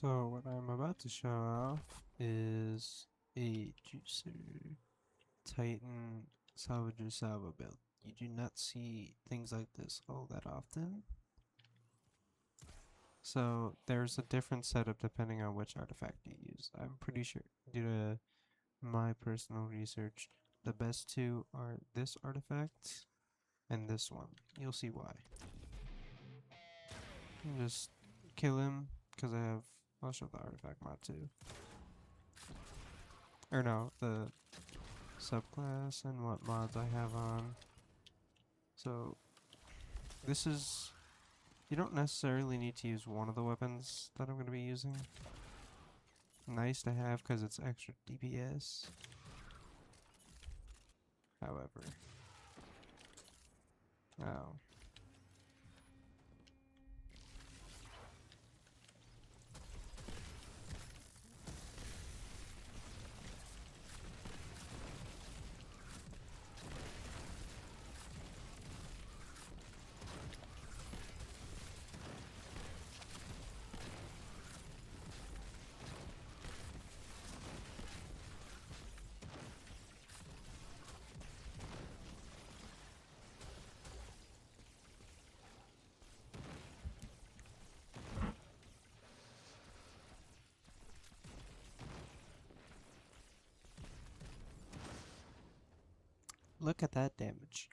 So what I'm about to show off is a Juicer Titan Salvager Salvo build. You do not see things like this all that often. So there's a different setup depending on which artifact you use. I'm pretty sure, due to my personal research, the best two are this artifact and this one. You'll see why. Just kill him, because I'll show the artifact mod too. Or no, the subclass and what mods I have on. So you don't necessarily need to use one of the weapons that I'm going to be using. Nice to have because it's extra DPS. However, oh. Look at that damage.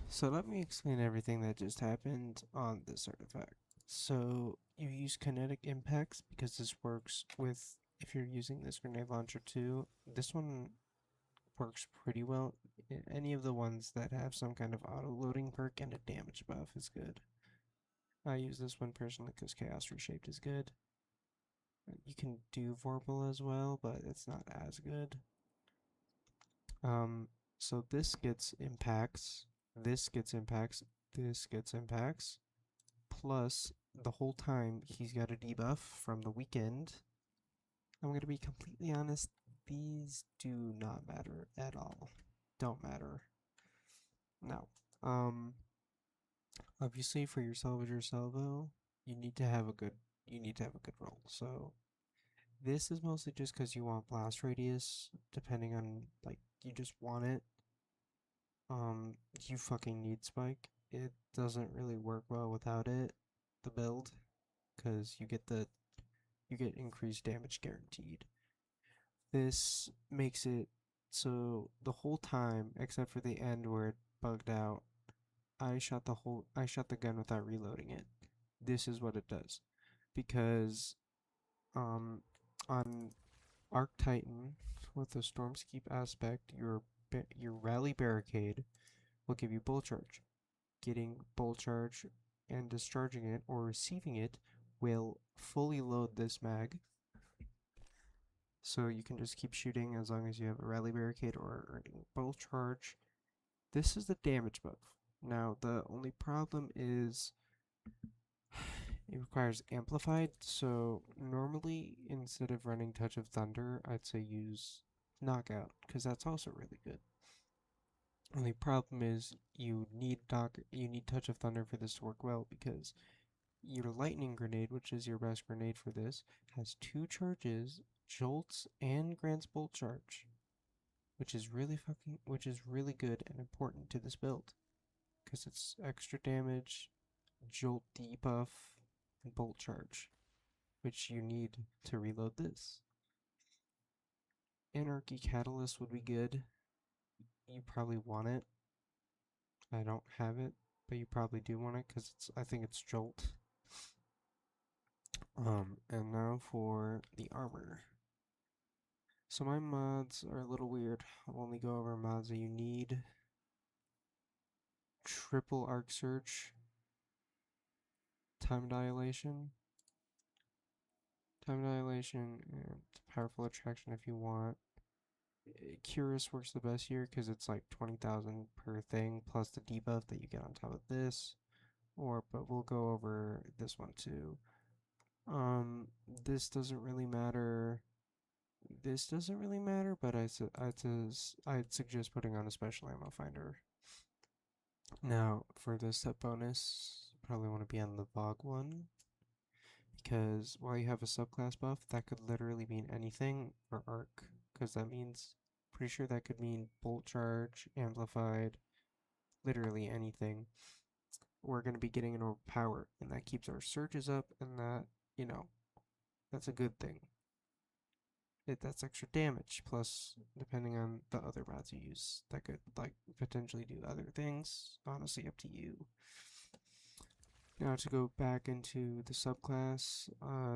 So let me explain everything that just happened on this artifact. So you use kinetic impacts because this works with, if you're using this grenade launcher too, this one works pretty well. Any of the ones that have some kind of auto-loading perk and a damage buff is good. I use this one personally because Chaos Reshaped is good. You can do Vorpal as well, but it's not as good. So this gets impacts, this gets impacts, this gets impacts, plus the whole time he's got a debuff from the weekend. I'm gonna be completely honest, these do not matter at all. Don't matter. Now, obviously for your Salvager Salvo, you need to have a good roll. So this is mostly just because you want blast radius, depending on, like, you just want it. You fucking need spike. It doesn't really work well without it, the build, because you get increased damage guaranteed. This makes it so the whole time, except for the end where it bugged out, I shot the gun without reloading it. This is what it does. Because on Arc Titan with the Stormscape aspect, your rally barricade will give you bull charge. Getting bull charge and discharging it or receiving it will fully load this mag. So you can just keep shooting as long as you have a rally barricade or earning bull charge. This is the damage buff. Now the only problem is it requires amplified, so normally instead of running Touch of Thunder, I'd say use Knockout, because that's also really good. Only problem is you need Touch of Thunder for this to work well, because your Lightning Grenade, which is your best grenade for this, has 2 charges, jolts, and grants bolt charge, which is really good and important to this build, because it's extra damage, jolt debuff, and bolt charge, which you need to reload this. Anarchy Catalyst would be good. You probably want it. I don't have it, but you probably do want it because I think it's jolt. And now for the armor. So my mods are a little weird. I'll only go over mods that you need. Triple arc surge, time dilation, and powerful attraction if you want. Curious works the best here because it's like 20,000 per thing plus the debuff that you get on top of this. But we'll go over this one too. This doesn't really matter. This doesn't really matter, but I'd suggest putting on a special ammo finder. Now, for the set bonus, probably want to be on the Vogue one, because while you have a subclass buff, that could literally mean anything, or arc, because that means, pretty sure that could mean bolt charge, amplified, literally anything. We're going to be getting an overpower, and that keeps our surges up, and that, you know, that's a good thing. That's extra damage, plus, depending on the other mods you use, that could, like, potentially do other things. Honestly, up to you. Now, to go back into the subclass,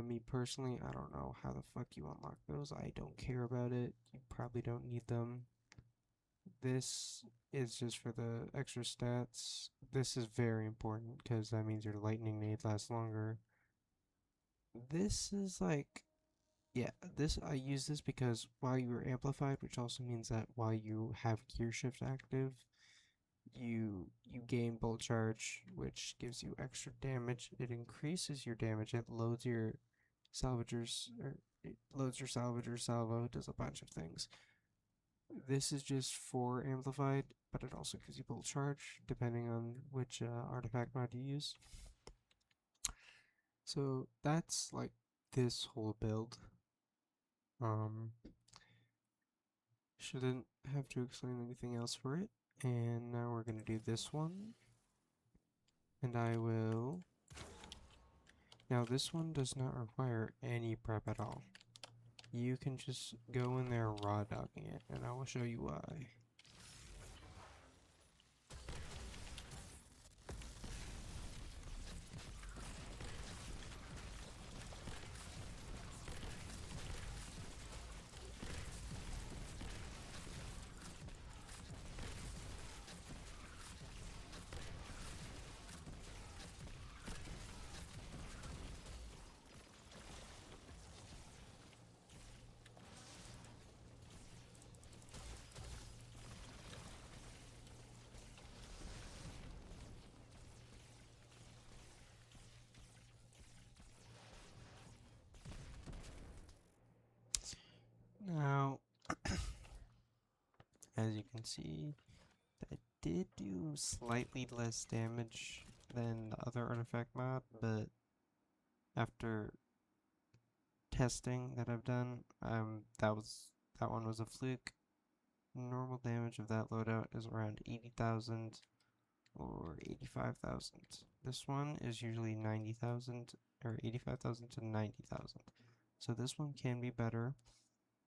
me personally, I don't know how the fuck you unlock those. I don't care about it. You probably don't need them. This is just for the extra stats. This is very important, because that means your lightning nade lasts longer. This is like, yeah, I use this because while you are amplified, which also means that while you have gear shift active, you gain bolt charge, which gives you extra damage. It increases your damage. It loads your salvagers, or it loads your salvager salvo. It does a bunch of things. This is just for amplified, but it also gives you bolt charge depending on which artifact mod you use. So that's like this whole build. Shouldn't have to explain anything else for it. And now we're gonna do this one. And I will... Now this one does not require any prep at all. You can just go in there raw dogging it, and I will show you why. Now, as you can see, I did do slightly less damage than the other artifact mod, but after testing that I've done, that one was a fluke. Normal damage of that loadout is around 80,000 or 85,000. This one is usually 90,000 or 85,000 to 90,000. So this one can be better.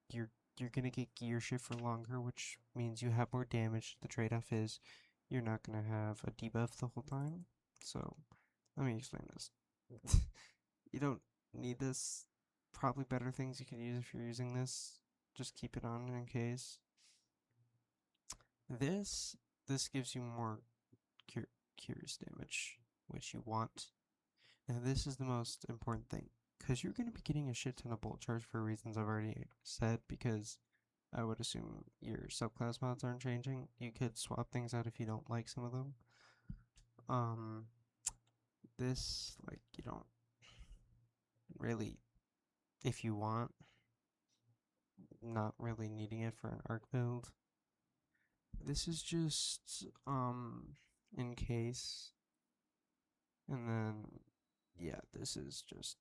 You're gonna get gear shift for longer, which means you have more damage. The trade-off is you're not gonna have a debuff the whole time. So let me explain this. You don't need this. Probably better things you can use if you're using this. Just keep it on in case. This gives you more curious damage, which you want. Now this is the most important thing, because you're going to be getting a shit ton of bolt charge for reasons I've already said, because I would assume your subclass mods aren't changing. You could swap things out if you don't like some of them. This, like, you don't really, if you want, not really needing it for an arc build. This is just, in case. And then, yeah, this is just,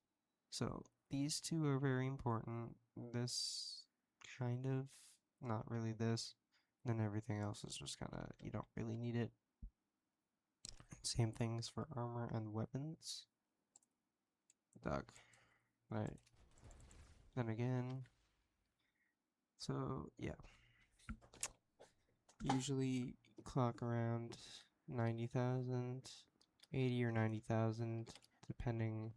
so these two are very important. This, kind of, not really this. Then everything else is just kind of, you don't really need it. Same things for armor and weapons. Dog. Right. Then again. So, yeah. Usually clock around 90,000, 80 or 90,000, depending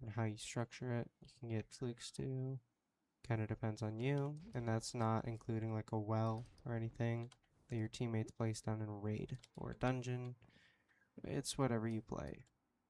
on how you structure it. You can get flukes too. Kind of depends on you, and that's not including like a well or anything that your teammates place down in a raid or a dungeon. It's whatever you play.